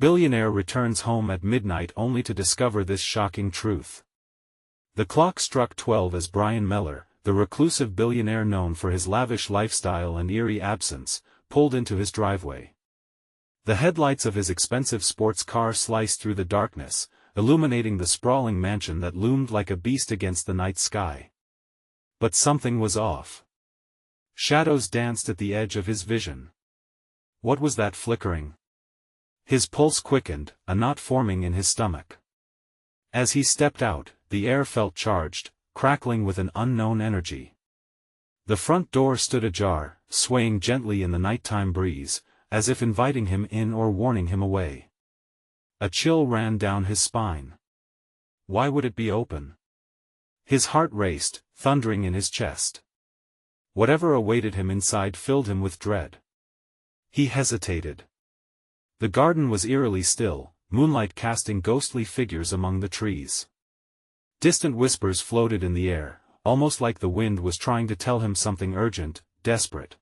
Billionaire returns home at midnight only to discover this shocking truth. The clock struck 12 as Brian Meller, the reclusive billionaire known for his lavish lifestyle and eerie absence, pulled into his driveway. The headlights of his expensive sports car sliced through the darkness, illuminating the sprawling mansion that loomed like a beast against the night sky. But something was off. Shadows danced at the edge of his vision. What was that flickering? His pulse quickened, a knot forming in his stomach. As he stepped out, the air felt charged, crackling with an unknown energy. The front door stood ajar, swaying gently in the nighttime breeze, as if inviting him in or warning him away. A chill ran down his spine. Why would it be open? His heart raced, thundering in his chest. Whatever awaited him inside filled him with dread. He hesitated. The garden was eerily still, moonlight casting ghostly figures among the trees. Distant whispers floated in the air, almost like the wind was trying to tell him something urgent, desperate.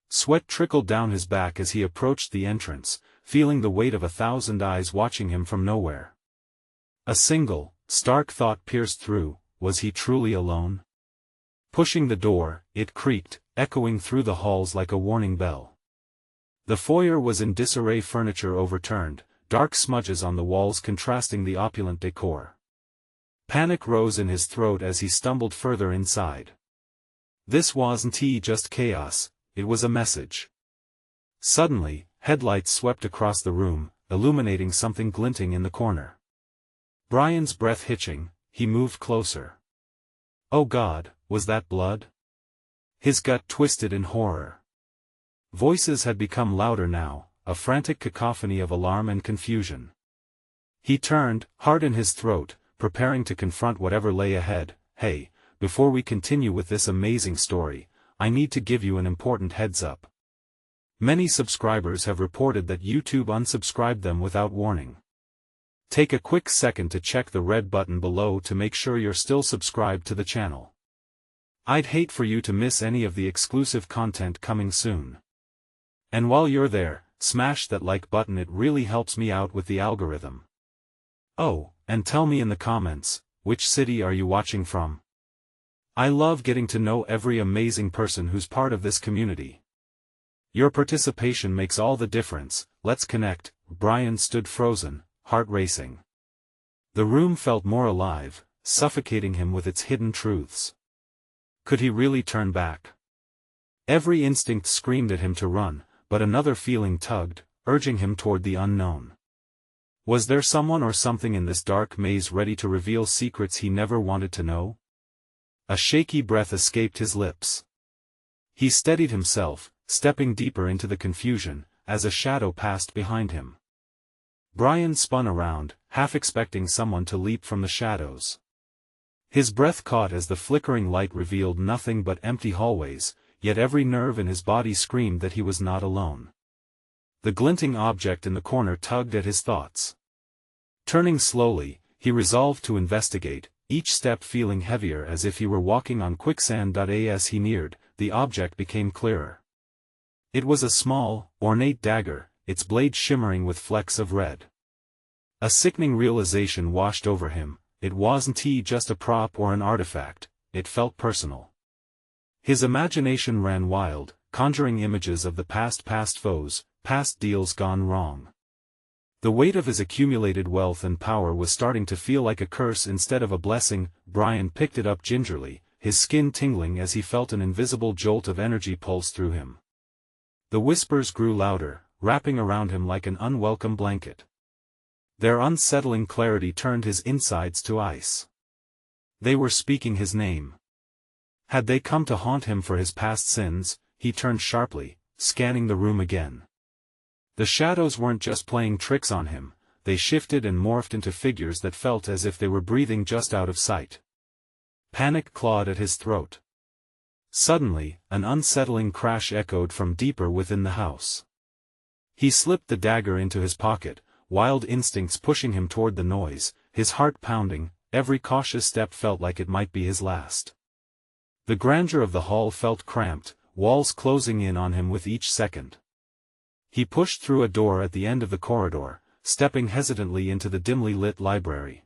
Sweat trickled down his back as he approached the entrance, feeling the weight of 1,000 eyes watching him from nowhere. A single, stark thought pierced through: was he truly alone? Pushing the door, it creaked, echoing through the halls like a warning bell. The foyer was in disarray, furniture overturned, dark smudges on the walls contrasting the opulent decor. Panic rose in his throat as he stumbled further inside. This wasn't just chaos, it was a message. Suddenly, headlights swept across the room, illuminating something glinting in the corner. Brian's breath hitching, he moved closer. Oh God, was that blood? His gut twisted in horror. Voices had become louder now, a frantic cacophony of alarm and confusion. He turned, heart in his throat, preparing to confront whatever lay ahead. Hey, before we continue with this amazing story, I need to give you an important heads up. Many subscribers have reported that YouTube unsubscribed them without warning. Take a quick second to check the red button below to make sure you're still subscribed to the channel. I'd hate for you to miss any of the exclusive content coming soon. And while you're there, smash that like button, it really helps me out with the algorithm. Oh, and tell me in the comments, which city are you watching from? I love getting to know every amazing person who's part of this community. Your participation makes all the difference. Let's connect. Brian stood frozen, heart racing. The room felt more alive, suffocating him with its hidden truths. Could he really turn back? Every instinct screamed at him to run, but another feeling tugged, urging him toward the unknown. Was there someone or something in this dark maze ready to reveal secrets he never wanted to know? A shaky breath escaped his lips. He steadied himself, stepping deeper into the confusion, as a shadow passed behind him. Brian spun around, half expecting someone to leap from the shadows. His breath caught as the flickering light revealed nothing but empty hallways, yet every nerve in his body screamed that he was not alone. The glinting object in the corner tugged at his thoughts. Turning slowly, he resolved to investigate, each step feeling heavier as if he were walking on quicksand. As he neared, the object became clearer. It was a small, ornate dagger, its blade shimmering with flecks of red. A sickening realization washed over him: it wasn't just a prop or an artifact, it felt personal. His imagination ran wild, conjuring images of the past foes, past deals gone wrong. The weight of his accumulated wealth and power was starting to feel like a curse instead of a blessing. Brian picked it up gingerly, his skin tingling as he felt an invisible jolt of energy pulse through him. The whispers grew louder, wrapping around him like an unwelcome blanket. Their unsettling clarity turned his insides to ice. They were speaking his name. Had they come to haunt him for his past sins? He turned sharply, scanning the room again. The shadows weren't just playing tricks on him, they shifted and morphed into figures that felt as if they were breathing just out of sight. Panic clawed at his throat. Suddenly, an unsettling crash echoed from deeper within the house. He slipped the dagger into his pocket, wild instincts pushing him toward the noise, his heart pounding. Every cautious step felt like it might be his last. The grandeur of the hall felt cramped, walls closing in on him with each second. He pushed through a door at the end of the corridor, stepping hesitantly into the dimly lit library.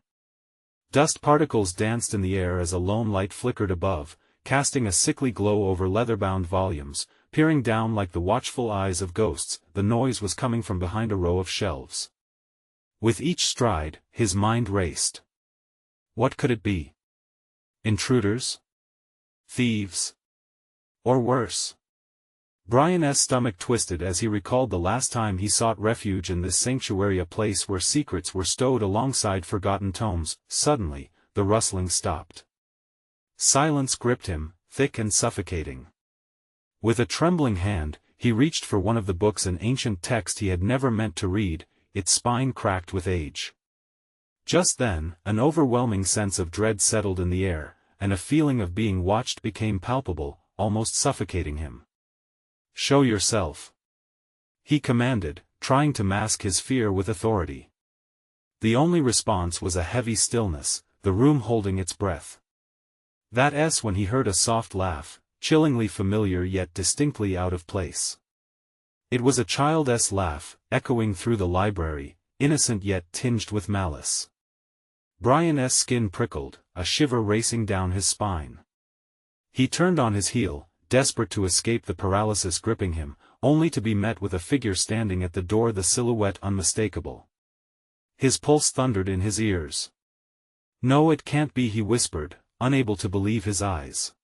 Dust particles danced in the air as a lone light flickered above, casting a sickly glow over leather-bound volumes, peering down like the watchful eyes of ghosts. The noise was coming from behind a row of shelves. With each stride, his mind raced. What could it be? Intruders? Thieves? Or worse? Brian's stomach twisted as he recalled the last time he sought refuge in this sanctuary, a place where secrets were stowed alongside forgotten tomes. Suddenly, the rustling stopped. Silence gripped him, thick and suffocating. With a trembling hand, he reached for one of the books, an ancient text he had never meant to read, its spine cracked with age. Just then, an overwhelming sense of dread settled in the air, and a feeling of being watched became palpable, almost suffocating him. "Show yourself," he commanded, trying to mask his fear with authority. The only response was a heavy stillness, the room holding its breath. That's when he heard a soft laugh, chillingly familiar yet distinctly out of place. It was a child's laugh, echoing through the library, innocent yet tinged with malice. Brian's skin prickled, a shiver racing down his spine. He turned on his heel, desperate to escape the paralysis gripping him, only to be met with a figure standing at the door, the silhouette unmistakable. His pulse thundered in his ears. "No, it can't be," he whispered, unable to believe his eyes.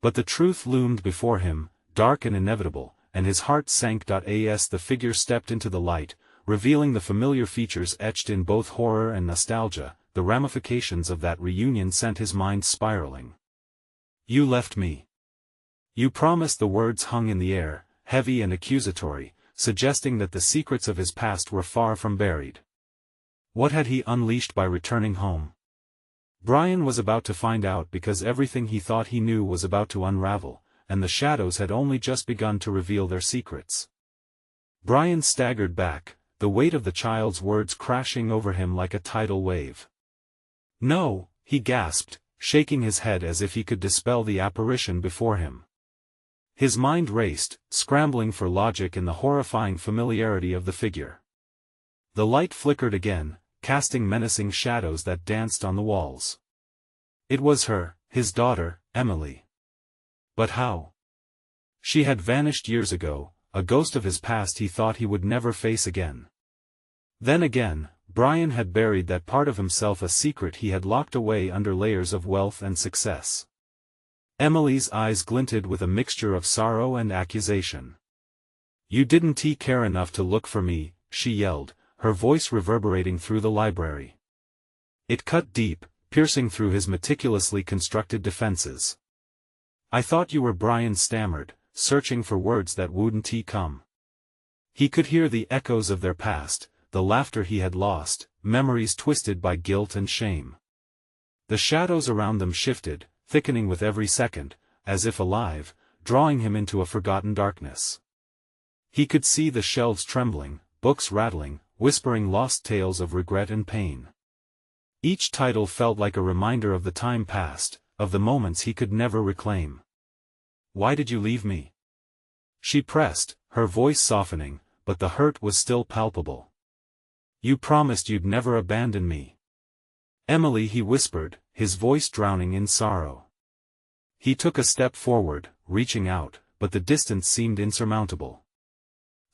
But the truth loomed before him, dark and inevitable, and his heart sank. As the figure stepped into the light, revealing the familiar features etched in both horror and nostalgia, the ramifications of that reunion sent his mind spiraling. "You left me. You promised." The words hung in the air, heavy and accusatory, suggesting that the secrets of his past were far from buried. What had he unleashed by returning home? Brian was about to find out, because everything he thought he knew was about to unravel, and the shadows had only just begun to reveal their secrets. Brian staggered back, the weight of the child's words crashing over him like a tidal wave. "No," he gasped, shaking his head as if he could dispel the apparition before him. His mind raced, scrambling for logic in the horrifying familiarity of the figure. The light flickered again, casting menacing shadows that danced on the walls. It was her, his daughter, Emily. But how? She had vanished years ago, a ghost of his past he thought he would never face again. Then again, Brian had buried that part of himself, a secret he had locked away under layers of wealth and success. Emily's eyes glinted with a mixture of sorrow and accusation. "You didn't care enough to look for me," she yelled, her voice reverberating through the library. It cut deep, piercing through his meticulously constructed defenses. "I thought you were," Brian stammered, searching for words that wouldn't come. He could hear the echoes of their past, the laughter he had lost, memories twisted by guilt and shame. The shadows around them shifted, thickening with every second, as if alive, drawing him into a forgotten darkness. He could see the shelves trembling, books rattling, whispering lost tales of regret and pain. Each title felt like a reminder of the time past, of the moments he could never reclaim. "Why did you leave me?" she pressed, her voice softening, but the hurt was still palpable. "You promised you'd never abandon me." "Emily," he whispered, his voice drowning in sorrow. He took a step forward, reaching out, but the distance seemed insurmountable.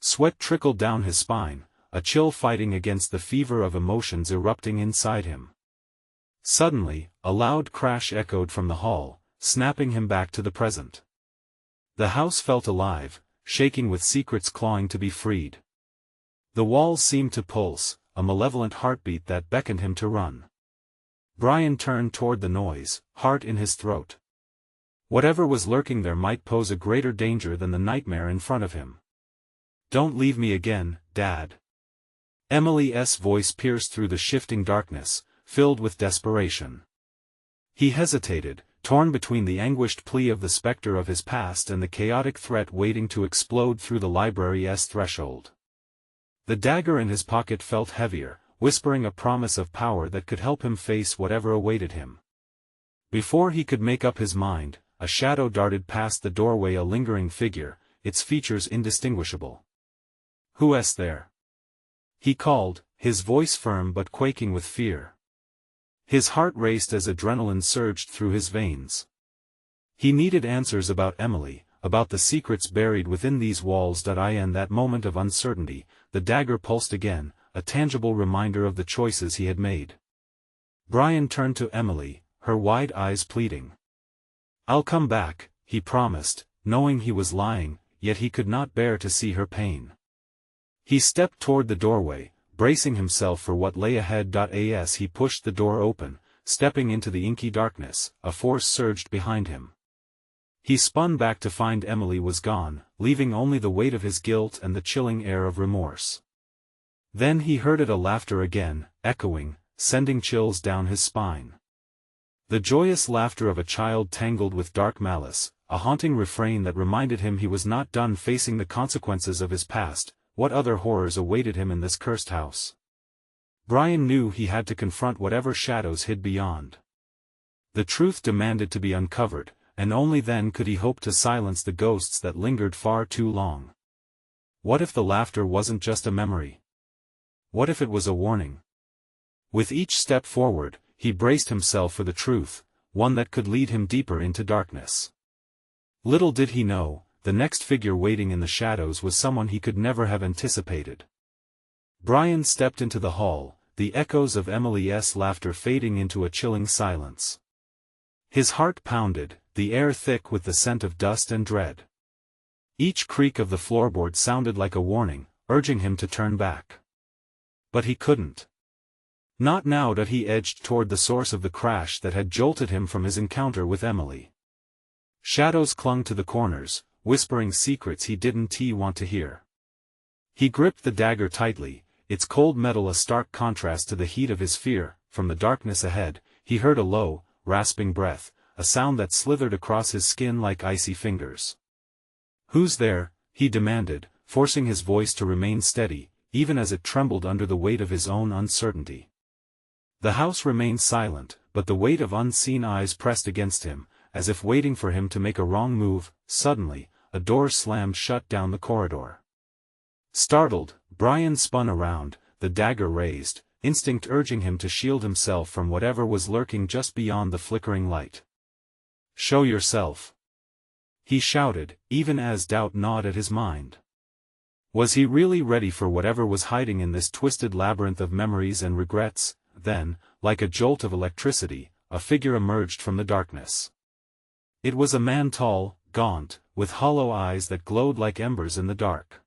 Sweat trickled down his spine, a chill fighting against the fever of emotions erupting inside him. Suddenly, a loud crash echoed from the hall, snapping him back to the present. The house felt alive, shaking with secrets clawing to be freed. The walls seemed to pulse, a malevolent heartbeat that beckoned him to run. Brian turned toward the noise, heart in his throat. Whatever was lurking there might pose a greater danger than the nightmare in front of him. "Don't leave me again, Dad." Emily's voice pierced through the shifting darkness, filled with desperation. He hesitated, torn between the anguished plea of the specter of his past and the chaotic threat waiting to explode through the library's threshold. The dagger in his pocket felt heavier, whispering a promise of power that could help him face whatever awaited him. Before he could make up his mind, a shadow darted past the doorway, a lingering figure, its features indistinguishable. "Who's there?" he called, his voice firm but quaking with fear. His heart raced as adrenaline surged through his veins. He needed answers about Emily, about the secrets buried within these walls. In that moment of uncertainty, the dagger pulsed again, a tangible reminder of the choices he had made. Brian turned to Emily, her wide eyes pleading. "I'll come back," he promised, knowing he was lying, yet he could not bear to see her pain. He stepped toward the doorway, bracing himself for what lay ahead. As he pushed the door open, stepping into the inky darkness, a force surged behind him. He spun back to find Emily was gone, leaving only the weight of his guilt and the chilling air of remorse. Then he heard a laughter again, echoing, sending chills down his spine. The joyous laughter of a child tangled with dark malice, a haunting refrain that reminded him he was not done facing the consequences of his past. What other horrors awaited him in this cursed house? Brian knew he had to confront whatever shadows hid beyond. The truth demanded to be uncovered, and only then could he hope to silence the ghosts that lingered far too long. What if the laughter wasn't just a memory? What if it was a warning? With each step forward, he braced himself for the truth, one that could lead him deeper into darkness. Little did he know, the next figure waiting in the shadows was someone he could never have anticipated. Brian stepped into the hall, the echoes of Emily's laughter fading into a chilling silence. His heart pounded, the air thick with the scent of dust and dread. Each creak of the floorboard sounded like a warning, urging him to turn back. But he couldn't. Not now. He edged toward the source of the crash that had jolted him from his encounter with Emily. Shadows clung to the corners, whispering secrets he didn't want to hear. He gripped the dagger tightly, its cold metal a stark contrast to the heat of his fear. From the darkness ahead, he heard a low, rasping breath, a sound that slithered across his skin like icy fingers. "Who's there?" he demanded, forcing his voice to remain steady, even as it trembled under the weight of his own uncertainty. The house remained silent, but the weight of unseen eyes pressed against him, as if waiting for him to make a wrong move. Suddenly, a door slammed shut down the corridor. Startled, Brian spun around, the dagger raised, instinct urging him to shield himself from whatever was lurking just beyond the flickering light. "Show yourself!" he shouted, even as doubt gnawed at his mind. Was he really ready for whatever was hiding in this twisted labyrinth of memories and regrets? Then, like a jolt of electricity, a figure emerged from the darkness. It was a man tall, gaunt, with hollow eyes that glowed like embers in the dark.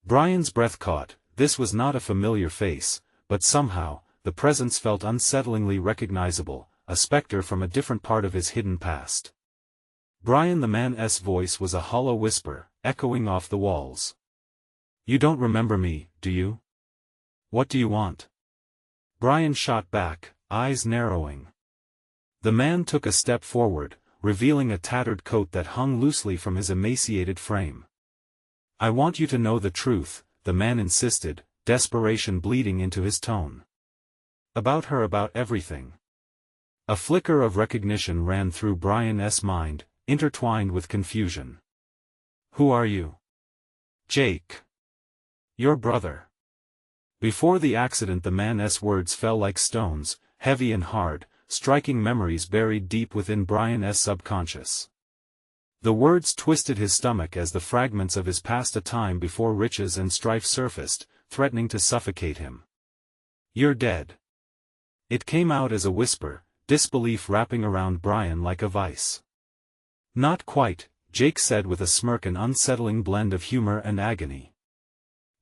Brian's breath caught. This was not a familiar face, but somehow, the presence felt unsettlingly recognizable, a specter from a different part of his hidden past. Brian, the man's voice was a hollow whisper, echoing off the walls. "You don't remember me, do you? What do you want?" Brian shot back, eyes narrowing. The man took a step forward, revealing a tattered coat that hung loosely from his emaciated frame. "I want you to know the truth," the man insisted, desperation bleeding into his tone. "About her, about everything." A flicker of recognition ran through Brian's mind, intertwined with confusion. "Who are you?" "Jake. Your brother." Before the accident, the man's words fell like stones, heavy and hard, striking memories buried deep within Brian's subconscious. The words twisted his stomach as the fragments of his past, a time before riches and strife, surfaced, threatening to suffocate him. "You're dead." It came out as a whisper, disbelief wrapping around Brian like a vice. "Not quite," Jake said with a smirk, an unsettling blend of humor and agony.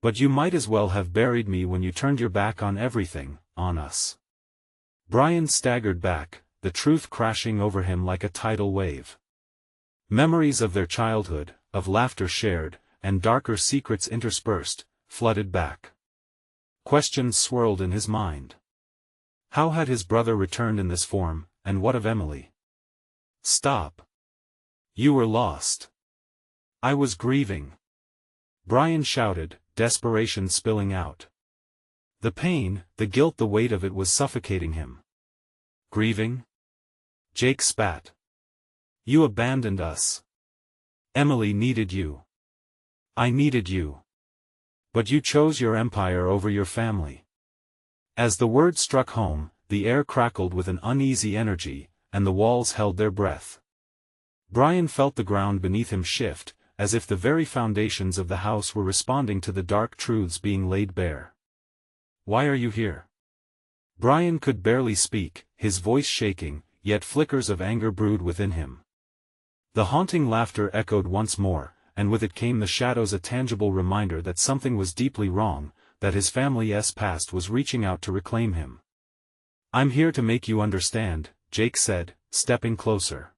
"But you might as well have buried me when you turned your back on everything, on us." Brian staggered back, the truth crashing over him like a tidal wave. Memories of their childhood, of laughter shared, and darker secrets interspersed, flooded back. Questions swirled in his mind. How had his brother returned in this form, and what of Emily? "Stop. You were lost." "I was grieving," Brian shouted, desperation spilling out. The pain, the guilt, the weight of it was suffocating him. "Grieving?" Jake spat. "You abandoned us. Emily needed you. I needed you. But you chose your empire over your family." As the word struck home, the air crackled with an uneasy energy, and the walls held their breath. Brian felt the ground beneath him shift, as if the very foundations of the house were responding to the dark truths being laid bare. "Why are you here?" Brian could barely speak, his voice shaking, yet flickers of anger brewed within him. The haunting laughter echoed once more, and with it came the shadows, a tangible reminder that something was deeply wrong, that his family's past was reaching out to reclaim him. "I'm here to make you understand," Jake said, stepping closer.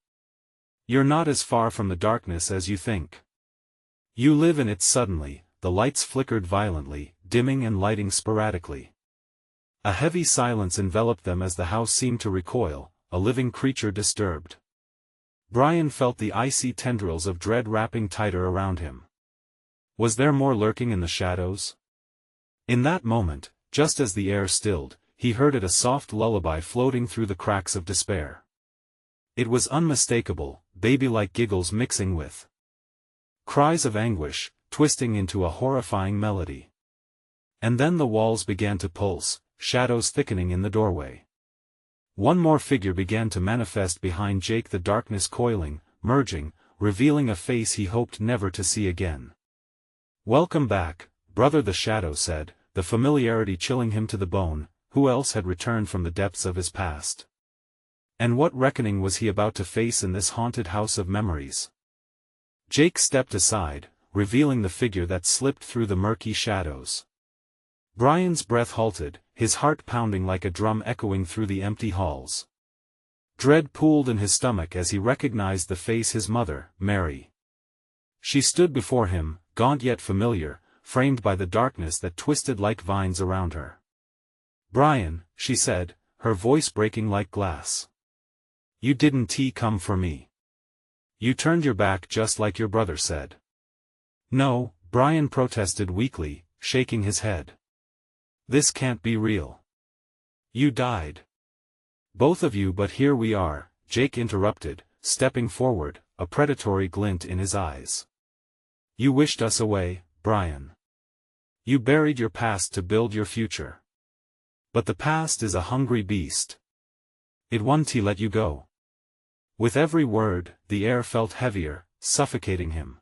"You're not as far from the darkness as you think. You live in it." Suddenly, the lights flickered violently, dimming and lighting sporadically. A heavy silence enveloped them as the house seemed to recoil, a living creature disturbed. Brian felt the icy tendrils of dread wrapping tighter around him. Was there more lurking in the shadows? In that moment, just as the air stilled, he heard it, a soft lullaby floating through the cracks of despair. It was unmistakable, baby-like giggles mixing with cries of anguish, twisting into a horrifying melody. And then the walls began to pulse, shadows thickening in the doorway. One more figure began to manifest behind Jake, the darkness coiling, merging, revealing a face he hoped never to see again. "Welcome back, brother," the shadow said, the familiarity chilling him to the bone. Who else had returned from the depths of his past? And what reckoning was he about to face in this haunted house of memories? Jake stepped aside, revealing the figure that slipped through the murky shadows. Brian's breath halted, his heart pounding like a drum echoing through the empty halls. Dread pooled in his stomach as he recognized the face, his mother, Mary. She stood before him, gaunt yet familiar, framed by the darkness that twisted like vines around her. "Brian," she said, her voice breaking like glass. "You didn't come for me. You turned your back just like your brother said." "No," Brian protested weakly, shaking his head. "This can't be real. You died. Both of you." "But here we are," Jake interrupted, stepping forward, a predatory glint in his eyes. "You wished us away, Brian. You buried your past to build your future. But the past is a hungry beast. It won't let you go." With every word, the air felt heavier, suffocating him.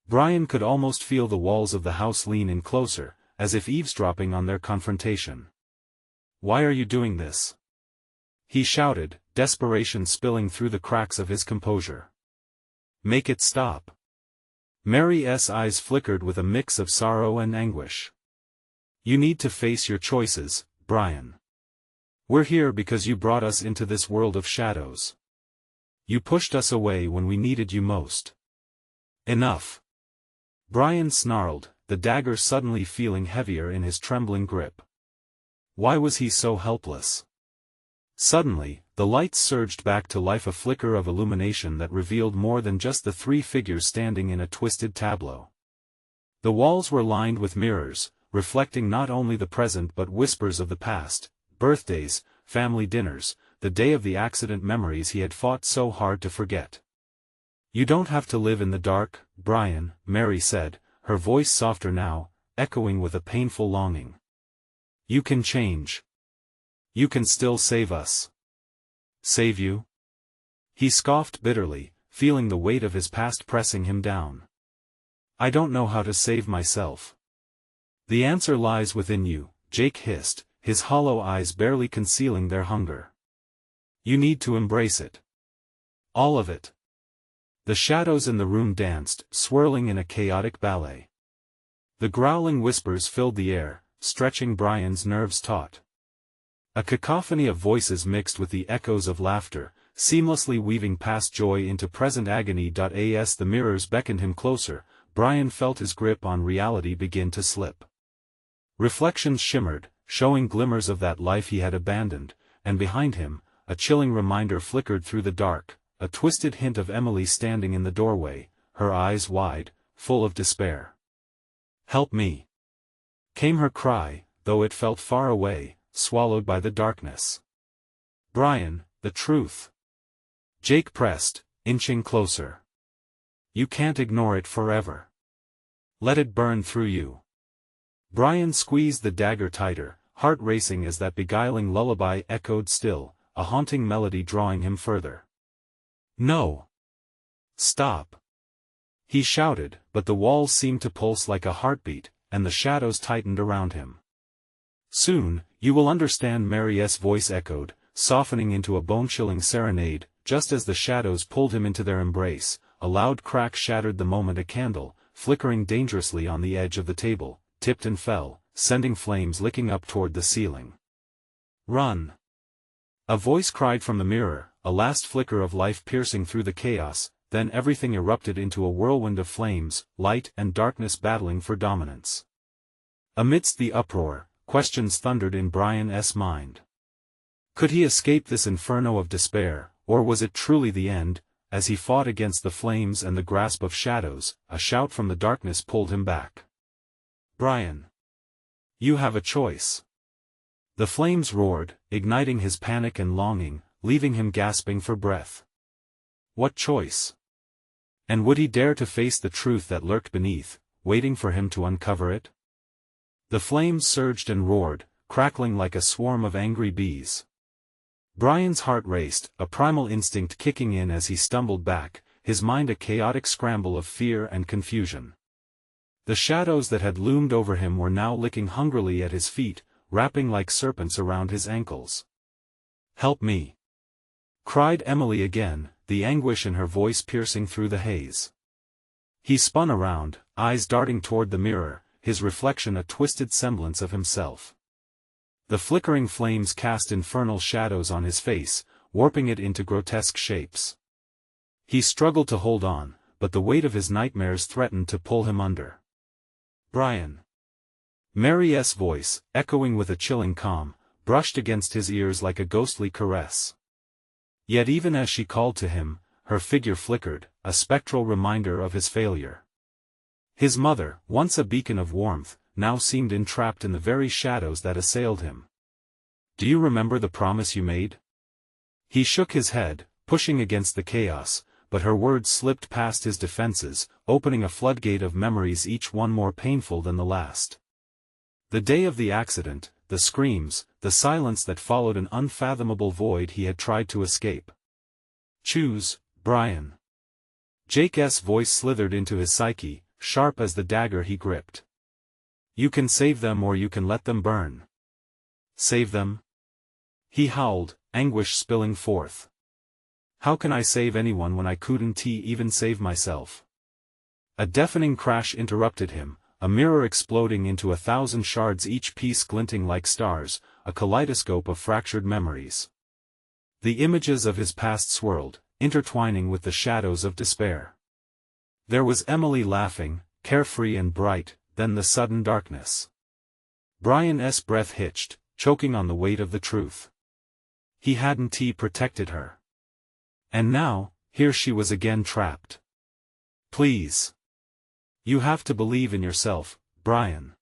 Brian could almost feel the walls of the house lean in closer, as if eavesdropping on their confrontation. "Why are you doing this?" he shouted, desperation spilling through the cracks of his composure. "Make it stop." Mary's eyes flickered with a mix of sorrow and anguish. "You need to face your choices, Brian. We're here because you brought us into this world of shadows. You pushed us away when we needed you most. Enough." Brian snarled, the dagger suddenly feeling heavier in his trembling grip. Why was he so helpless? Suddenly, the lights surged back to life, a flicker of illumination that revealed more than just the three figures standing in a twisted tableau. The walls were lined with mirrors, reflecting not only the present but whispers of the past, birthdays, family dinners, the day of the accident, memories he had fought so hard to forget. "You don't have to live in the dark, Brian," Mary said, her voice softer now, echoing with a painful longing. "You can change. You can still save us." "Save you?" He scoffed bitterly, feeling the weight of his past pressing him down. "I don't know how to save myself." "The answer lies within you," Jake hissed, his hollow eyes barely concealing their hunger. "You need to embrace it. All of it." The shadows in the room danced, swirling in a chaotic ballet. The growling whispers filled the air, stretching Brian's nerves taut. A cacophony of voices mixed with the echoes of laughter, seamlessly weaving past joy into present agony. As the mirrors beckoned him closer, Brian felt his grip on reality begin to slip. Reflections shimmered, showing glimmers of that life he had abandoned, and behind him, a chilling reminder flickered through the dark, a twisted hint of Emily standing in the doorway, her eyes wide, full of despair. "Help me!" came her cry, though it felt far away, swallowed by the darkness. "Brian, the truth." Jake pressed, inching closer. "You can't ignore it forever. Let it burn through you." Brian squeezed the dagger tighter, heart racing as that beguiling lullaby echoed still, a haunting melody drawing him further. "No! Stop!" he shouted, but the walls seemed to pulse like a heartbeat, and the shadows tightened around him. "Soon, you will understand," Mary's voice echoed, softening into a bone-chilling serenade. Just as the shadows pulled him into their embrace, a loud crack shattered the moment a candle, flickering dangerously on the edge of the table, tipped and fell, sending flames licking up toward the ceiling. "Run!" a voice cried from the mirror, a last flicker of life piercing through the chaos. Then everything erupted into a whirlwind of flames, light and darkness battling for dominance. Amidst the uproar, questions thundered in Brian's mind. Could he escape this inferno of despair, or was it truly the end? As he fought against the flames and the grasp of shadows, a shout from the darkness pulled him back. "Brian! You have a choice." The flames roared, igniting his panic and longing, leaving him gasping for breath. What choice? And would he dare to face the truth that lurked beneath, waiting for him to uncover it? The flames surged and roared, crackling like a swarm of angry bees. Brian's heart raced, a primal instinct kicking in as he stumbled back, his mind a chaotic scramble of fear and confusion. The shadows that had loomed over him were now licking hungrily at his feet, wrapping like serpents around his ankles. "Help me!" cried Emily again, the anguish in her voice piercing through the haze. He spun around, eyes darting toward the mirror, his reflection a twisted semblance of himself. The flickering flames cast infernal shadows on his face, warping it into grotesque shapes. He struggled to hold on, but the weight of his nightmares threatened to pull him under. "Brian!" Mary's voice, echoing with a chilling calm, brushed against his ears like a ghostly caress. Yet even as she called to him, her figure flickered, a spectral reminder of his failure. His mother, once a beacon of warmth, now seemed entrapped in the very shadows that assailed him. "Do you remember the promise you made?" He shook his head, pushing against the chaos, but her words slipped past his defenses, opening a floodgate of memories, each one more painful than the last. The day of the accident, the screams, the silence that followed, an unfathomable void he had tried to escape. "Choose, Brian." Jake's voice slithered into his psyche, sharp as the dagger he gripped. "You can save them or you can let them burn." "Save them?" he howled, anguish spilling forth. "How can I save anyone when I couldn't even save myself?" A deafening crash interrupted him, a mirror exploding into 1,000 shards, each piece glinting like stars, a kaleidoscope of fractured memories. The images of his past swirled, intertwining with the shadows of despair. There was Emily laughing, carefree and bright, then the sudden darkness. Brian's breath hitched, choking on the weight of the truth. He hadn't protected her. And now, here she was again trapped. "Please. You have to believe in yourself, Brian."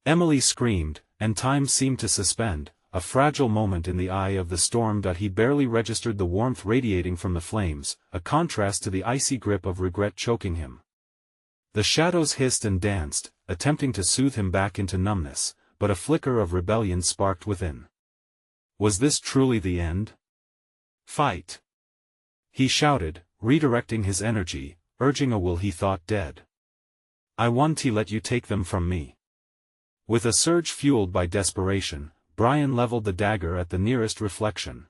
Emily screamed, and time seemed to suspend, a fragile moment in the eye of the storm. He barely registered the warmth radiating from the flames, a contrast to the icy grip of regret choking him. The shadows hissed and danced, attempting to soothe him back into numbness, but a flicker of rebellion sparked within. Was this truly the end? "Fight!" he shouted, redirecting his energy, urging a will he thought dead. "I want to let you take them from me." With a surge fueled by desperation, Brian leveled the dagger at the nearest reflection.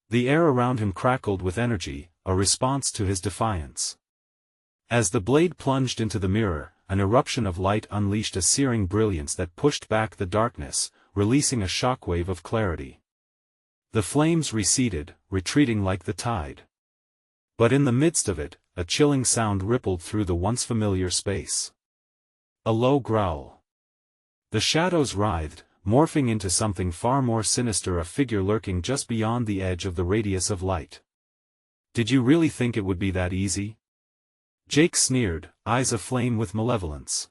The air around him crackled with energy, a response to his defiance. As the blade plunged into the mirror, an eruption of light unleashed a searing brilliance that pushed back the darkness, releasing a shockwave of clarity. The flames receded, retreating like the tide. But in the midst of it, a chilling sound rippled through the once familiar space. A low growl. The shadows writhed, morphing into something far more sinister, a figure lurking just beyond the edge of the radius of light. "Did you really think it would be that easy?" Jake sneered, eyes aflame with malevolence.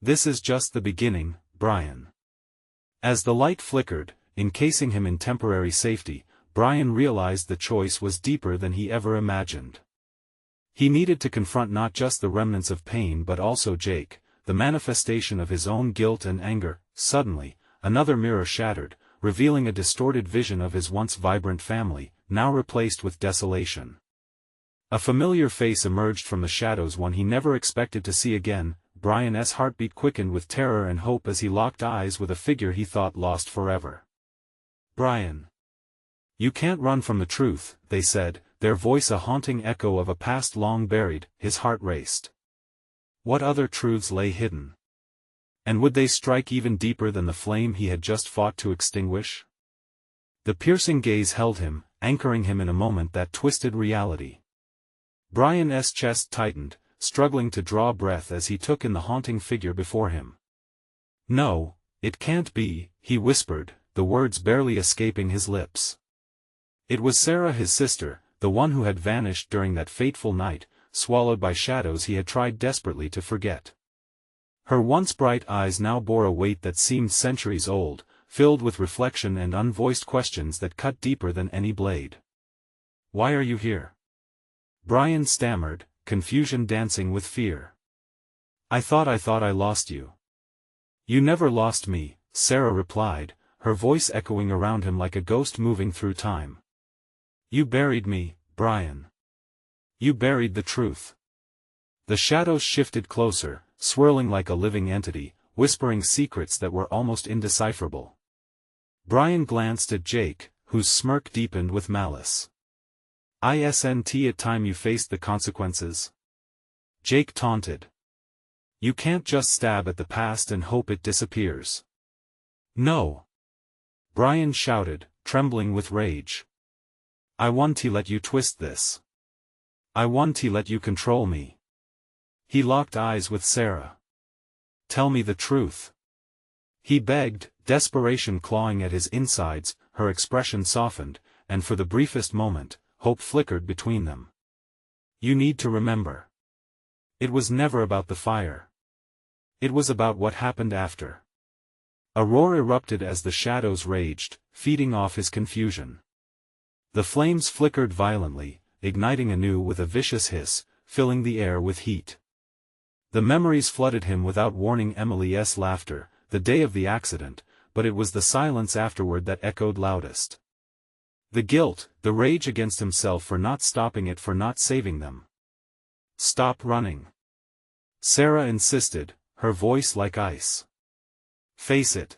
"This is just the beginning, Brian." As the light flickered, encasing him in temporary safety, Brian realized the choice was deeper than he ever imagined. He needed to confront not just the remnants of pain but also Jake, the manifestation of his own guilt and anger. Suddenly, another mirror shattered, revealing a distorted vision of his once vibrant family, now replaced with desolation. A familiar face emerged from the shadows, one he never expected to see again. Brian's heartbeat quickened with terror and hope as he locked eyes with a figure he thought lost forever. "Brian. You can't run from the truth," they said, their voice a haunting echo of a past long buried. His heart raced. What other truths lay hidden? And would they strike even deeper than the flame he had just fought to extinguish? The piercing gaze held him, anchoring him in a moment that twisted reality. Brian's chest tightened, struggling to draw breath as he took in the haunting figure before him. "No, it can't be," he whispered, the words barely escaping his lips. It was Sarah, his sister, the one who had vanished during that fateful night, swallowed by shadows he had tried desperately to forget. Her once bright eyes now bore a weight that seemed centuries old, filled with reflection and unvoiced questions that cut deeper than any blade. "Why are you here?" Brian stammered, confusion dancing with fear. I thought I lost you." "You never lost me," Sarah replied, her voice echoing around him like a ghost moving through time. "You buried me, Brian. You buried the truth." The shadows shifted closer, swirling like a living entity, whispering secrets that were almost indecipherable. Brian glanced at Jake, whose smirk deepened with malice. "Isn't it time you faced the consequences?" Jake taunted. "You can't just stab at the past and hope it disappears." "No!" Brian shouted, trembling with rage. "I want to let you twist this. I want to let you control me." He locked eyes with Sarah. "Tell me the truth," he begged, desperation clawing at his insides. Her expression softened, and for the briefest moment, hope flickered between them. "You need to remember. It was never about the fire. It was about what happened after." A roar erupted as the shadows raged, feeding off his confusion. The flames flickered violently, igniting anew with a vicious hiss, filling the air with heat. The memories flooded him without warning. Emily's laughter, the day of the accident, but it was the silence afterward that echoed loudest. The guilt, the rage against himself for not stopping it, for not saving them. "Stop running," Sarah insisted, her voice like ice. "Face it."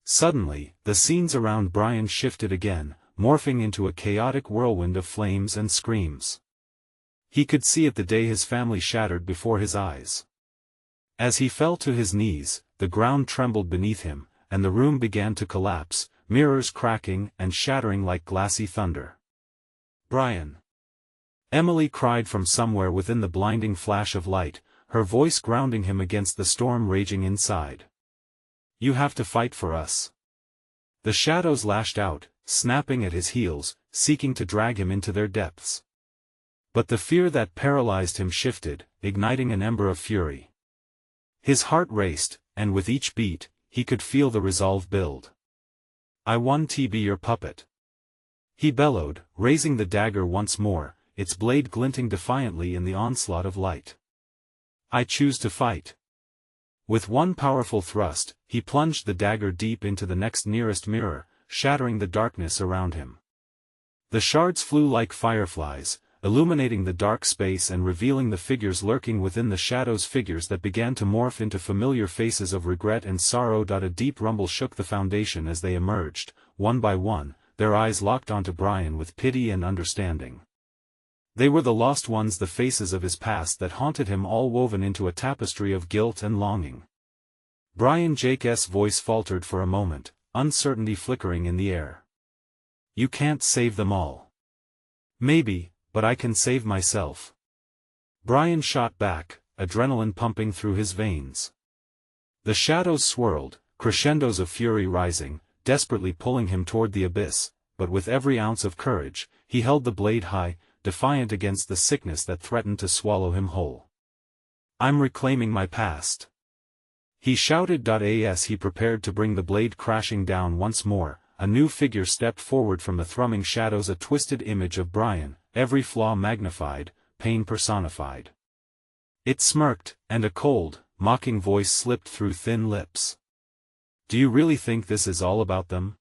Suddenly, the scenes around Brian shifted again, morphing into a chaotic whirlwind of flames and screams. He could see it, the day his family shattered before his eyes. As he fell to his knees, the ground trembled beneath him, and the room began to collapse, mirrors cracking and shattering like glassy thunder. "Brian!" Emily cried from somewhere within the blinding flash of light, her voice grounding him against the storm raging inside. "You have to fight for us." The shadows lashed out, snapping at his heels, seeking to drag him into their depths. But the fear that paralyzed him shifted, igniting an ember of fury. His heart raced, and with each beat, he could feel the resolve build. "I want to be your puppet," he bellowed, raising the dagger once more, its blade glinting defiantly in the onslaught of light. "I choose to fight." With one powerful thrust, he plunged the dagger deep into the next nearest mirror, shattering the darkness around him. The shards flew like fireflies, illuminating the dark space and revealing the figures lurking within the shadows, figures that began to morph into familiar faces of regret and sorrow. A deep rumble shook the foundation as they emerged, one by one, their eyes locked onto Brian with pity and understanding. They were the lost ones, the faces of his past that haunted him, all woven into a tapestry of guilt and longing. Jake's voice faltered for a moment, uncertainty flickering in the air. "You can't save them all." "Maybe, but I can save myself." Brian shot back, adrenaline pumping through his veins. The shadows swirled, crescendos of fury rising, desperately pulling him toward the abyss, but with every ounce of courage, he held the blade high, defiant against the sickness that threatened to swallow him whole. "I'm reclaiming my past," he shouted. As he prepared to bring the blade crashing down once more, a new figure stepped forward from the thrumming shadows, a twisted image of Brian, every flaw magnified, pain personified. It smirked, and a cold, mocking voice slipped through thin lips. Do you really think this is all about them?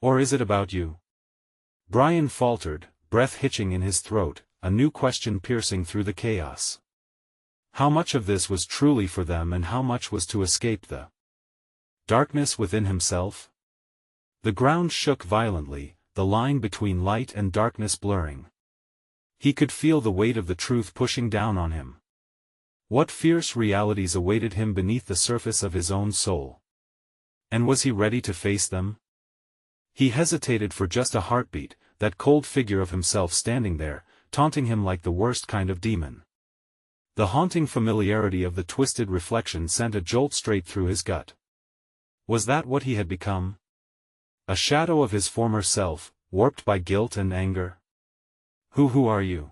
Or is it about you? Brian faltered, breath hitching in his throat, a new question piercing through the chaos. How much of this was truly for them and how much was to escape the darkness within himself? The ground shook violently, the line between light and darkness blurring. He could feel the weight of the truth pushing down on him. What fierce realities awaited him beneath the surface of his own soul? And was he ready to face them? He hesitated for just a heartbeat, that cold figure of himself standing there, taunting him like the worst kind of demon. The haunting familiarity of the twisted reflection sent a jolt straight through his gut. Was that what he had become? A shadow of his former self, warped by guilt and anger? Who are you?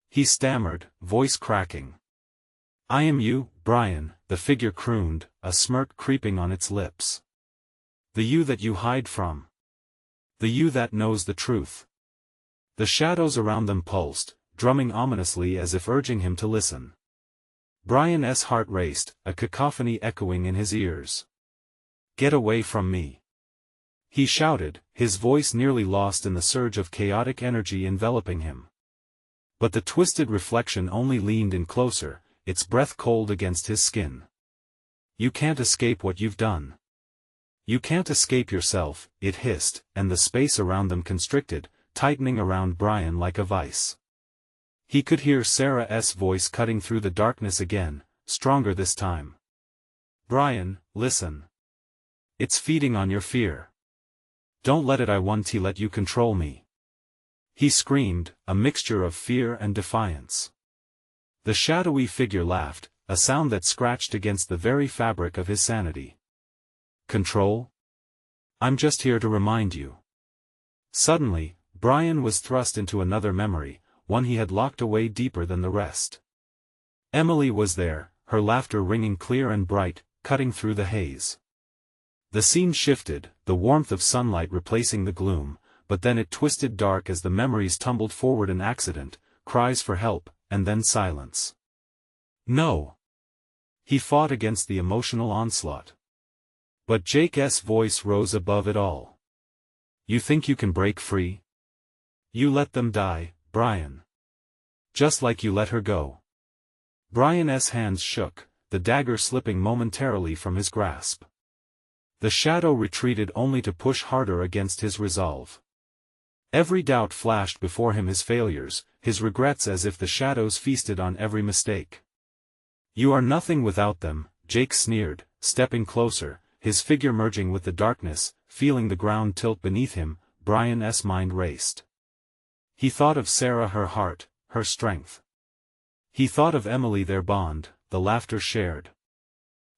He stammered, voice cracking. I am you, Brian, the figure crooned, a smirk creeping on its lips. The you that you hide from. The you that knows the truth. The shadows around them pulsed, drumming ominously as if urging him to listen. Brian's heart raced, a cacophony echoing in his ears. Get away from me! He shouted, his voice nearly lost in the surge of chaotic energy enveloping him. But the twisted reflection only leaned in closer, its breath cold against his skin. You can't escape what you've done. You can't escape yourself, it hissed, and the space around them constricted, tightening around Brian like a vice. He could hear Sarah's voice cutting through the darkness again, stronger this time. Brian, listen. It's feeding on your fear. Don't let it let you control me. He screamed, a mixture of fear and defiance. The shadowy figure laughed, a sound that scratched against the very fabric of his sanity. Control? I'm just here to remind you. Suddenly, Brian was thrust into another memory, one he had locked away deeper than the rest. Emily was there, her laughter ringing clear and bright, cutting through the haze. The scene shifted, the warmth of sunlight replacing the gloom, but then it twisted dark as the memories tumbled forward. An accident, cries for help, and then silence. No. He fought against the emotional onslaught. But Jake's voice rose above it all. You think you can break free? You let them die, Brian. Just like you let her go. Brian's hands shook, the dagger slipping momentarily from his grasp. The shadow retreated only to push harder against his resolve. Every doubt flashed before him, his failures, his regrets, as if the shadows feasted on every mistake. You are nothing without them, Jake sneered, stepping closer, his figure merging with the darkness, feeling the ground tilt beneath him. Brian's mind raced. He thought of Sarah, her heart, her strength. He thought of Emily, their bond, the laughter shared.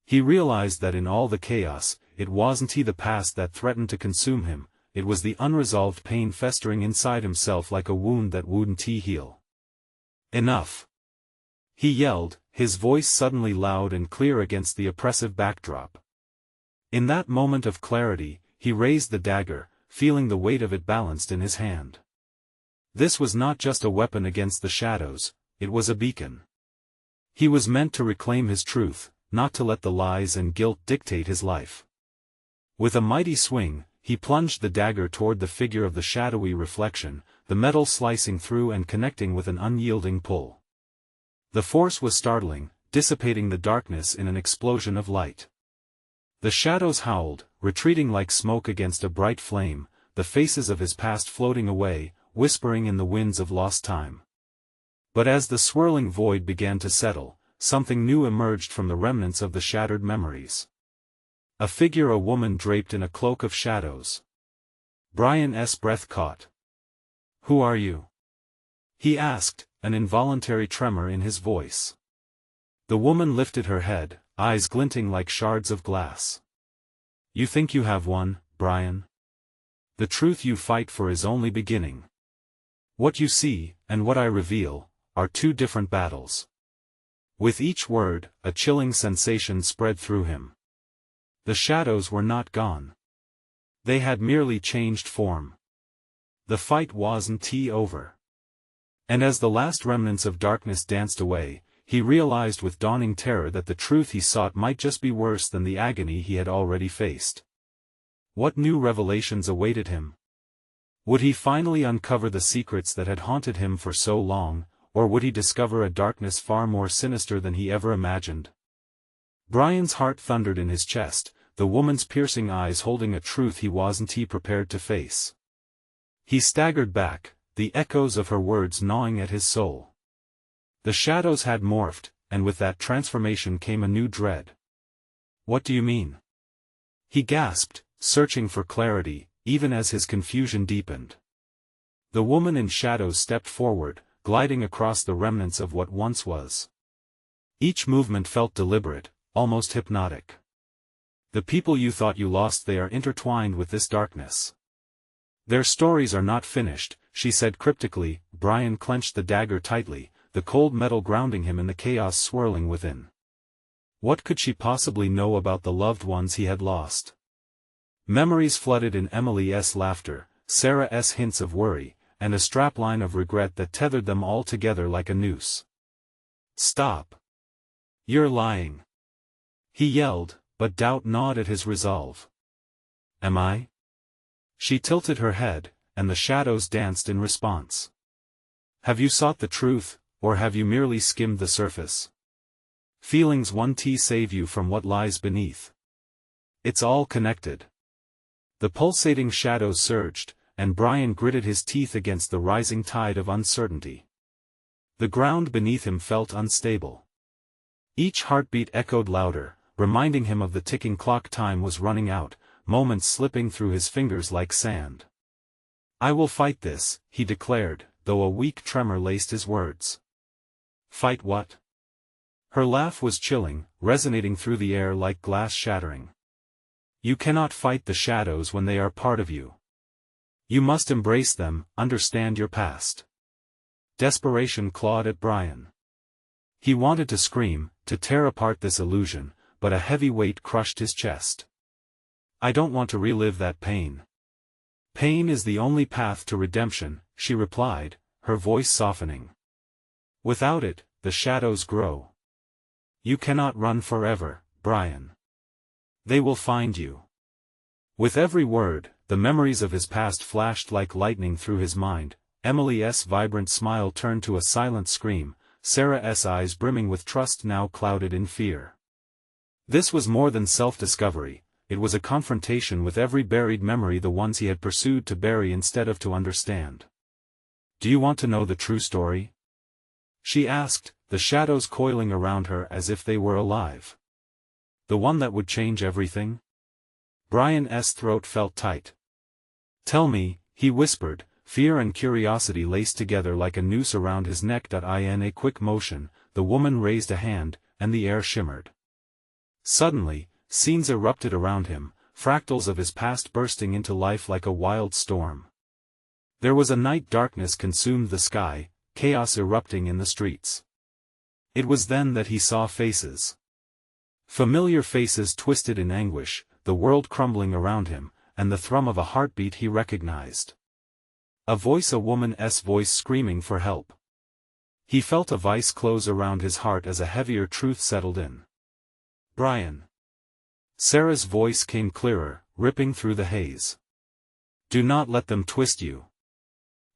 He realized that in all the chaos, it wasn't the past that threatened to consume him, it was the unresolved pain festering inside himself like a wound that wouldn't heal. Enough! He yelled, his voice suddenly loud and clear against the oppressive backdrop. In that moment of clarity, he raised the dagger, feeling the weight of it balanced in his hand. This was not just a weapon against the shadows, it was a beacon. He was meant to reclaim his truth, not to let the lies and guilt dictate his life. With a mighty swing, he plunged the dagger toward the figure of the shadowy reflection, the metal slicing through and connecting with an unyielding pull. The force was startling, dissipating the darkness in an explosion of light. The shadows howled, retreating like smoke against a bright flame, the faces of his past floating away, whispering in the winds of lost time. But as the swirling void began to settle, something new emerged from the remnants of the shattered memories. A figure, a woman draped in a cloak of shadows. Brian's breath caught. Who are you? He asked, an involuntary tremor in his voice. The woman lifted her head, eyes glinting like shards of glass. You think you have won, Brian? The truth you fight for is only beginning. What you see, and what I reveal, are two different battles. With each word, a chilling sensation spread through him. The shadows were not gone. They had merely changed form. The fight wasn't over. And as the last remnants of darkness danced away, he realized with dawning terror that the truth he sought might just be worse than the agony he had already faced. What new revelations awaited him? Would he finally uncover the secrets that had haunted him for so long, or would he discover a darkness far more sinister than he ever imagined? Brian's heart thundered in his chest, the woman's piercing eyes holding a truth he wasn't prepared to face. He staggered back, the echoes of her words gnawing at his soul. The shadows had morphed, and with that transformation came a new dread. "What do you mean?" he gasped, searching for clarity, even as his confusion deepened. The woman in shadows stepped forward, gliding across the remnants of what once was. Each movement felt deliberate, almost hypnotic. "The people you thought you lost, they are intertwined with this darkness. Their stories are not finished," she said cryptically. Brian clenched the dagger tightly, the cold metal grounding him in the chaos swirling within. What could she possibly know about the loved ones he had lost? Memories flooded in Emily's laughter, Sarah's hints of worry, and a strapline of regret that tethered them all together like a noose. "Stop! You're lying!" he yelled, but doubt gnawed at his resolve. "Am I?" She tilted her head, and the shadows danced in response. "Have you sought the truth, or have you merely skimmed the surface? Feelings won't save you from what lies beneath. It's all connected." The pulsating shadows surged, and Brian gritted his teeth against the rising tide of uncertainty. The ground beneath him felt unstable. Each heartbeat echoed louder, reminding him of the ticking clock. Time was running out, moments slipping through his fingers like sand. "I will fight this," he declared, though a weak tremor laced his words. "Fight what?" Her laugh was chilling, resonating through the air like glass shattering. "You cannot fight the shadows when they are part of you. You must embrace them, understand your past." Desperation clawed at Brian. He wanted to scream, to tear apart this illusion, but a heavy weight crushed his chest. "I don't want to relive that pain." "Pain is the only path to redemption," she replied, her voice softening. "Without it, the shadows grow. You cannot run forever, Brian. They will find you." With every word, the memories of his past flashed like lightning through his mind. Emily's vibrant smile turned to a silent scream, Sarah's eyes brimming with trust now clouded in fear. This was more than self-discovery, it was a confrontation with every buried memory, the ones he had pursued to bury instead of to understand. "Do you want to know the true story?" she asked, the shadows coiling around her as if they were alive. "The one that would change everything?" Brian's throat felt tight. "Tell me," he whispered, fear and curiosity laced together like a noose around his neck. In a quick motion, the woman raised a hand, and the air shimmered. Suddenly, scenes erupted around him, fractals of his past bursting into life like a wild storm. There was a night darkness consumed the sky, chaos erupting in the streets. It was then that he saw faces. Familiar faces twisted in anguish, the world crumbling around him, and the thrum of a heartbeat he recognized. A woman's voice screaming for help. He felt a vice close around his heart as a heavier truth settled in. "Brian." Sarah's voice came clearer, ripping through the haze. "Do not let them twist you.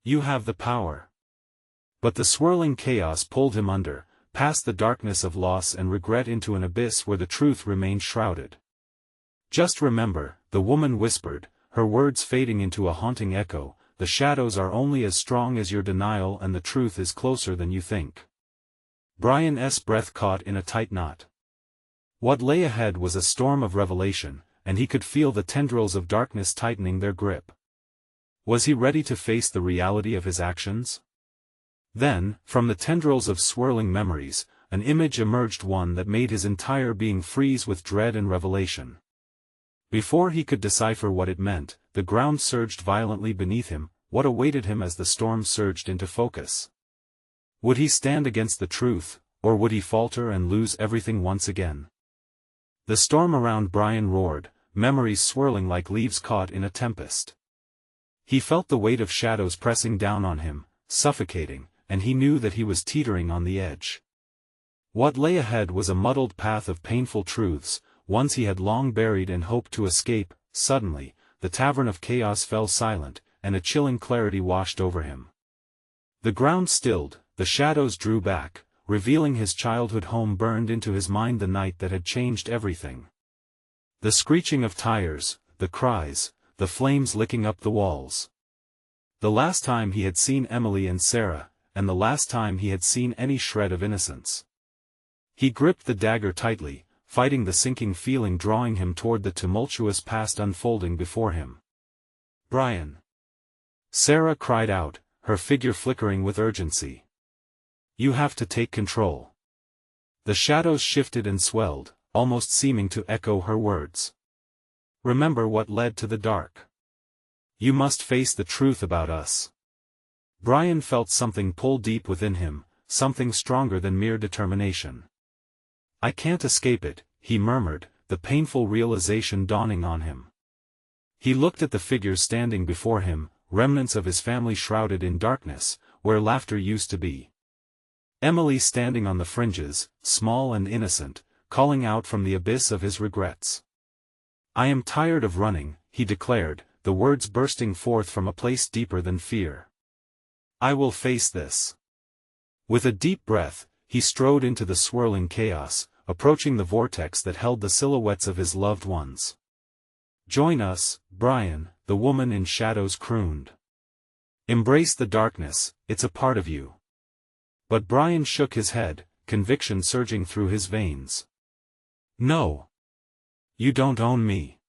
You have the power." But the swirling chaos pulled him under, past the darkness of loss and regret into an abyss where the truth remained shrouded. "Just remember," the woman whispered, her words fading into a haunting echo, "the shadows are only as strong as your denial, and the truth is closer than you think." Brian's breath caught in a tight knot. What lay ahead was a storm of revelation, and he could feel the tendrils of darkness tightening their grip. Was he ready to face the reality of his actions? Then, from the tendrils of swirling memories, an image emerged, one that made his entire being freeze with dread and revelation. Before he could decipher what it meant, the ground surged violently beneath him. What awaited him as the storm surged into focus? Would he stand against the truth, or would he falter and lose everything once again? The storm around Brian roared, memories swirling like leaves caught in a tempest. He felt the weight of shadows pressing down on him, suffocating, and he knew that he was teetering on the edge. What lay ahead was a muddled path of painful truths, ones he had long buried and hoped to escape. Suddenly, the tavern of chaos fell silent, and a chilling clarity washed over him. The ground stilled, the shadows drew back, revealing his childhood home burned into his mind the night that had changed everything. The screeching of tires, the cries, the flames licking up the walls. The last time he had seen Emily and Sarah, and the last time he had seen any shred of innocence. He gripped the dagger tightly, fighting the sinking feeling drawing him toward the tumultuous past unfolding before him. "Brian!" Sarah cried out, her figure flickering with urgency. "You have to take control." The shadows shifted and swelled, almost seeming to echo her words. "Remember what led to the dark. You must face the truth about us." Brian felt something pull deep within him, something stronger than mere determination. "I can't escape it," he murmured, the painful realization dawning on him. He looked at the figures standing before him, remnants of his family shrouded in darkness, where laughter used to be. Emily standing on the fringes, small and innocent, calling out from the abyss of his regrets. "I am tired of running," he declared, the words bursting forth from a place deeper than fear. "I will face this." With a deep breath, he strode into the swirling chaos, approaching the vortex that held the silhouettes of his loved ones. "Join us, Brian," the woman in shadows crooned. "Embrace the darkness, it's a part of you." But Brian shook his head, conviction surging through his veins. "No. You don't own me.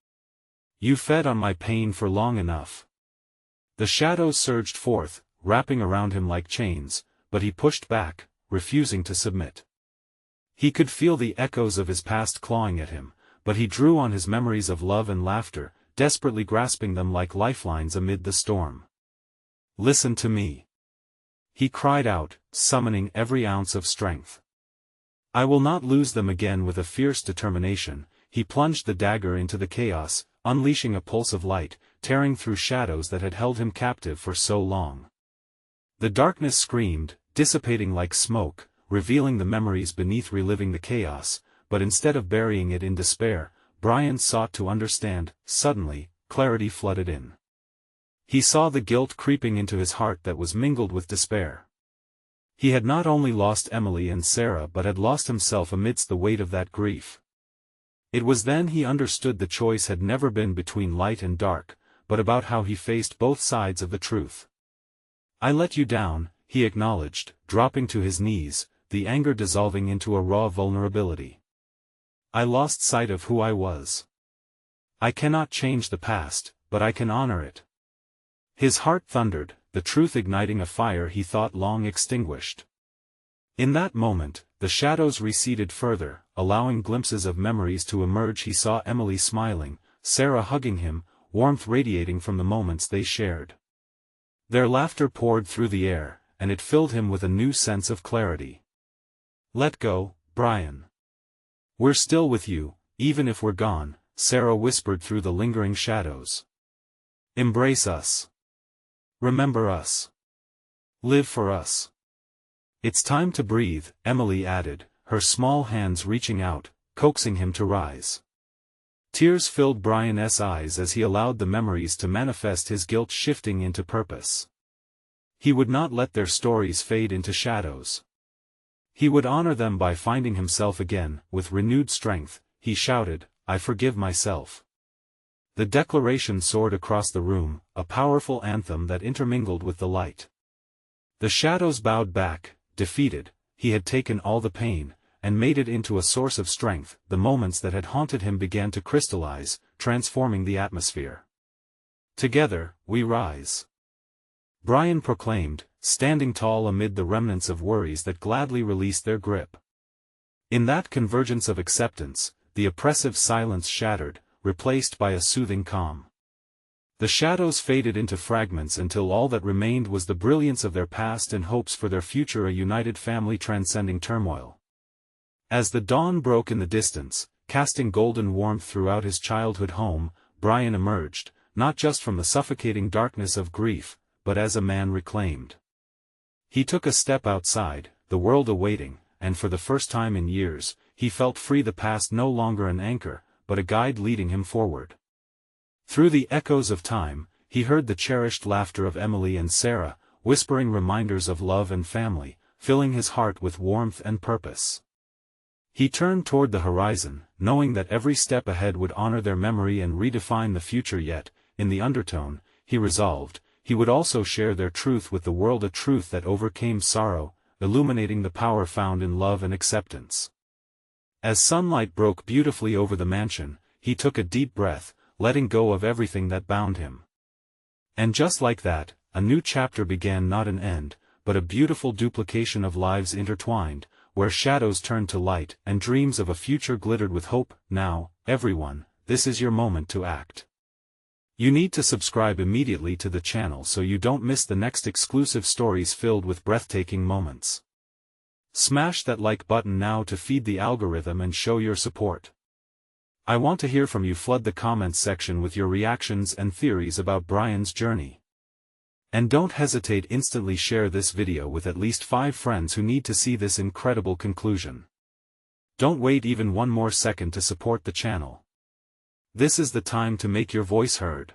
You fed on my pain for long enough." The shadows surged forth, wrapping around him like chains, but he pushed back, refusing to submit. He could feel the echoes of his past clawing at him, but he drew on his memories of love and laughter, desperately grasping them like lifelines amid the storm. "Listen to me," he cried out, summoning every ounce of strength. "I will not lose them again." With a fierce determination, he plunged the dagger into the chaos, unleashing a pulse of light, tearing through shadows that had held him captive for so long. The darkness screamed, dissipating like smoke, revealing the memories beneath, reliving the chaos, but instead of burying it in despair, Brian sought to understand. Suddenly, clarity flooded in. He saw the guilt creeping into his heart that was mingled with despair. He had not only lost Emily and Sarah but had lost himself amidst the weight of that grief. It was then he understood the choice had never been between light and dark, but about how he faced both sides of the truth. "I let you down," he acknowledged, dropping to his knees, the anger dissolving into a raw vulnerability. "I lost sight of who I was. I cannot change the past, but I can honor it." His heart thundered, the truth igniting a fire he thought long extinguished. In that moment, the shadows receded further, allowing glimpses of memories to emerge. He saw Emily smiling, Sarah hugging him, warmth radiating from the moments they shared. Their laughter poured through the air, and it filled him with a new sense of clarity. "Let go, Brian. We're still with you, even if we're gone," Sarah whispered through the lingering shadows. "Embrace us. Remember us. Live for us." "It's time to breathe," Emily added, her small hands reaching out, coaxing him to rise. Tears filled Brian's eyes as he allowed the memories to manifest, his guilt shifting into purpose. He would not let their stories fade into shadows. He would honor them by finding himself again. With renewed strength, he shouted, "I forgive myself." The declaration soared across the room, a powerful anthem that intermingled with the light. The shadows bowed back, defeated. He had taken all the pain, and made it into a source of strength. The moments that had haunted him began to crystallize, transforming the atmosphere. "Together, we rise," Brian proclaimed, standing tall amid the remnants of worries that gladly released their grip. In that convergence of acceptance, the oppressive silence shattered, replaced by a soothing calm. The shadows faded into fragments until all that remained was the brilliance of their past and hopes for their future, a united family transcending turmoil. As the dawn broke in the distance, casting golden warmth throughout his childhood home, Brian emerged, not just from the suffocating darkness of grief, but as a man reclaimed. He took a step outside, the world awaiting, and for the first time in years, he felt free, the past no longer an anchor, but a guide leading him forward. Through the echoes of time, he heard the cherished laughter of Emily and Sarah, whispering reminders of love and family, filling his heart with warmth and purpose. He turned toward the horizon, knowing that every step ahead would honor their memory and redefine the future, yet, in the undertone, he resolved, he would also share their truth with the world, a truth that overcame sorrow, illuminating the power found in love and acceptance. As sunlight broke beautifully over the mansion, he took a deep breath, letting go of everything that bound him. And just like that, a new chapter began, not an end, but a beautiful duplication of lives intertwined, where shadows turned to light and dreams of a future glittered with hope. Now, everyone, this is your moment to act. You need to subscribe immediately to the channel so you don't miss the next exclusive stories filled with breathtaking moments. Smash that like button now to feed the algorithm and show your support. I want to hear from you. Flood the comments section with your reactions and theories about Brian's journey. And don't hesitate, instantly share this video with at least 5 friends who need to see this incredible conclusion. Don't wait even one more second to support the channel. This is the time to make your voice heard.